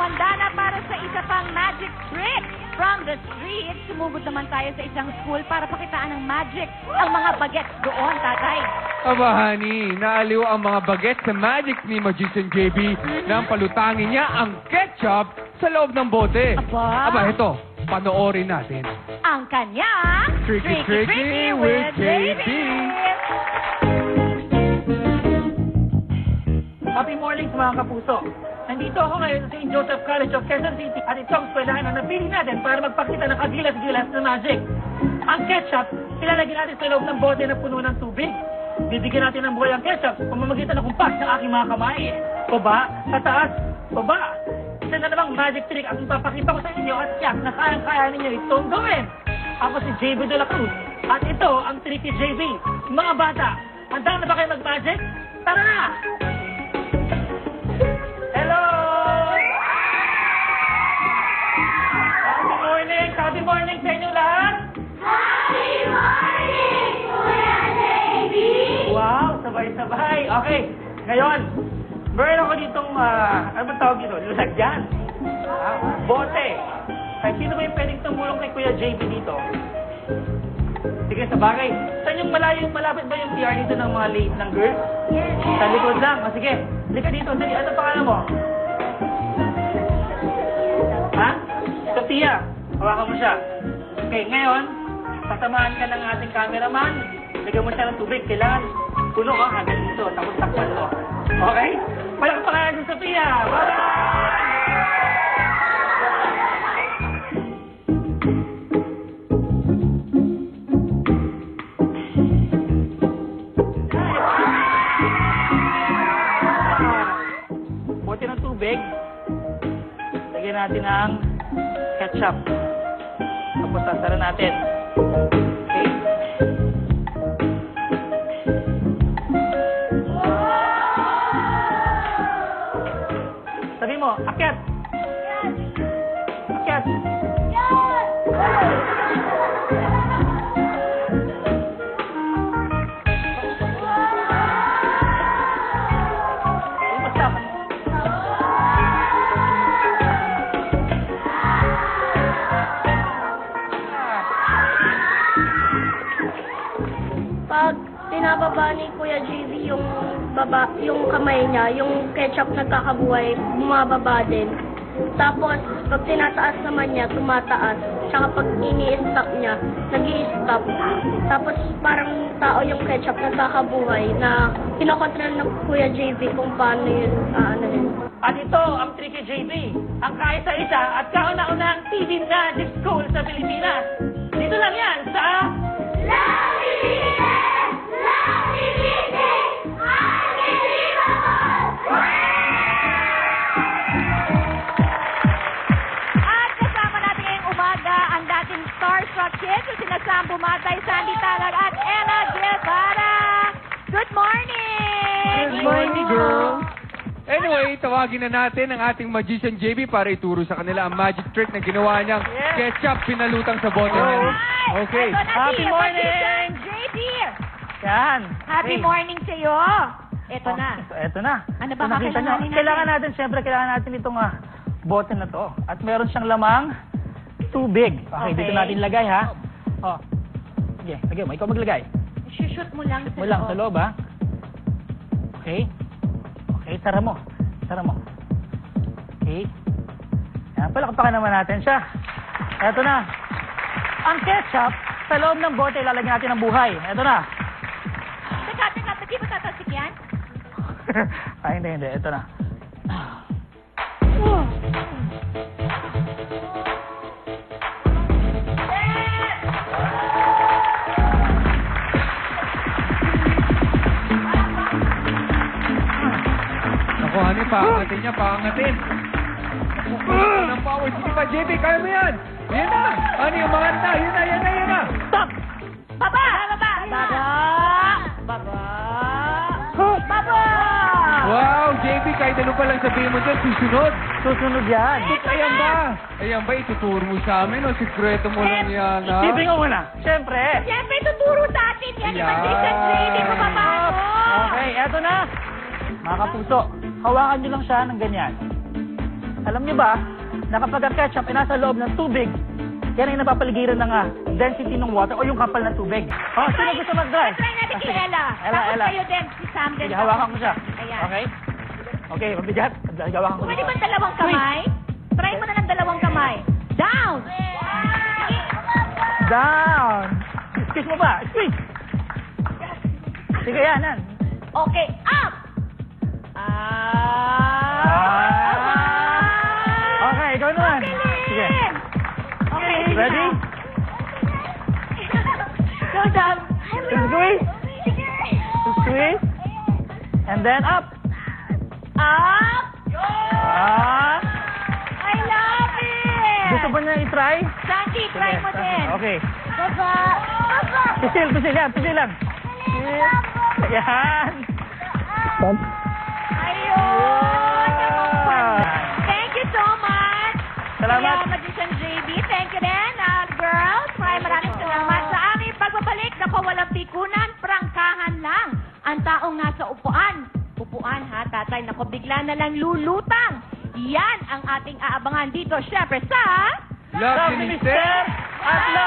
handa na para sa isa pang magic trick. From the street, sumugod naman tayo sa isang school para pakitaan ng magic ang mga bagets doon, tatay. Aba, honey, naaliw ang mga bagets sa magic ni Magician JB nang palutangin niya ang ketchup sa loob ng bote. Aba, ito, panoorin natin. Ang kanyang Tricky with JB. Happy morning mga kapuso. Nandito ako ngayon sa St. Joseph College of Quezon City at ito ang eskwelahan na napili natin para magpakita ng kagilas-gilas na magic. Ang ketchup, ilalagay natin sa loob ng bote na puno ng tubig. Bibigyan natin ng buhay ang ketchup sa pamamagitan ng kumpas ng aking mga kamay. Baba, sa taas, baba. Isa na namang magic trick ang ipapakita ko sa inyo at yak na kayang-kaya ninyo itong gawin. Ako si JB de la Cruz at ito ang Tricky JB. Mga bata, handa na ba kayo mag-magic? Tara na! Hello! Happy morning sa inyo lahat! Happy morning, Kuya JB! Wow, sabay-sabay. Okay, ngayon, meron ako ditong, ano ba tawag dito? Lalagyan. Bote. Ay, sino ba yung pwedeng tumulong kay Kuya JB dito? Sige, sa bagay. Saan yung malapit ba yung PR dito ng mga late ng girls? Yes. Sa likod lang. O sige, halika dito. Dali, ano pangalan mo? Ha? Sophia. Hawakan mo siya. Okay, ngayon, sasamahan ka ng ating cameraman. Bigyan mo siya ng tubig. Kailangan puno ka hanggang dito. Tapos takpan mo. Okay? Palakpakan si Sophia. Bye-bye! Buti ng tubig. Lagyan natin ang ketchup. Tapos sasara natin. Okay? Sabi mo, akyat! Akyat! Basta. Pag tinababa ni Kuya JB yung kamay niya, yung ketchup nagkakabuhay, bumababa din. Tapos, pag tinataas naman niya, tumataas. Tsaka pag ini-stop niya, nag-i-stop. Tapos, parang tao yung ketchup nagkakabuhay na kinokontrol ng Kuya JB kung paano yun, ano yun. At ito ang Tricky JB, ang kaisa-isa at kauna-unang TV Magic School sa Pilipinas. Dito lang yan sa... At kasama natin ngayong umaga ang dating starstruck kids na sina Sam Bumatay, Sandy Talag at Ella Guevara. Good morning! Good morning, girl. Anyway, tawagin na natin ang ating Magician JB para ituro sa kanila ang magic trick na ginawa niyang ketchup pinalutang sa bote. Okay. Ito na Happy si morning! Magician JB. Yan. Happy Okay. morning sa iyo. Ito na. Ito na. Ano ba So, nakita kakailanganin nyo? natin? Kailangan natin, siyempre, kailangan natin itong bote na to. At meron siyang lamang tubig. Okay, Okay. dito natin lagay, ha? Oh. Sige, lagay mo. Ikaw maglagay. Shoot mo lang Mo lang sa loob, ha? Okay. Okay, tara mo. Tara mo. Okay. Yan, palakpakan naman natin siya. Eto na. Ang ketchup, sa loob ng bote, ilalagyan natin ng buhay. Eto na. Teka, di ba tatasik yan? Ay, hindi. Ito na. Ako, honey, paangatin niya, paangatin. Ang power. Sige pa, JB, kaya mo yan. Yan na. Honey, umangat na. Yan na. Stop! Baba! Baba! Baba! Baba! Wow, JB, kahit ano pa lang sabihin mo dyan, susunod. Susunod yan. Ayan ba, ituturo mo sa amin o sikreto mo lang yan, ha? Isipin ko muna. Siyempre. Siyempre, tuturo sa atin yan. Yan. Magician JB, papaano? Okay, eto na. Mga kapuso, hawakan nyo lang siya ng ganyan. Alam niyo ba, na kapag ang ketchup ay nasa loob ng tubig, yan ay napapaligiran ng density ng water o yung kapal ng tubig. Oh, sino gusto mag-try? Try natin si sige. Ella. Ella, Tapos Ella. kayo din, si Sam din. Sige, hawakan ko siya. Ayan. Okay? Okay, mabigat. Hawakan ko. Pwede ba dalawang kamay? Try mo na ng dalawang kamay. Down! Down! Squeeze mo pa. Squeeze! Sige, yan. Okay, up! Okay, ikaw naman. Sige. Okay, Ready? Go, Sam. Squeeze. Squeeze. And then up. Up! I love it! Gusto ba niya i-try? Sandy, try mo din. Okay. Baba! Pisil yan. Yan. Ayun! Thank you so much! Salamat. Kuya Magician JB, thank you din, girls. Maraming salamat sa aming pagbabalik na walang pikunan, prangkahan lang. Ang taong nasa upuan. Upuan ha, tatay, nako bigla na lang lulutang. Yan ang ating aabangan dito, syempre sa... Love ni Mister at Love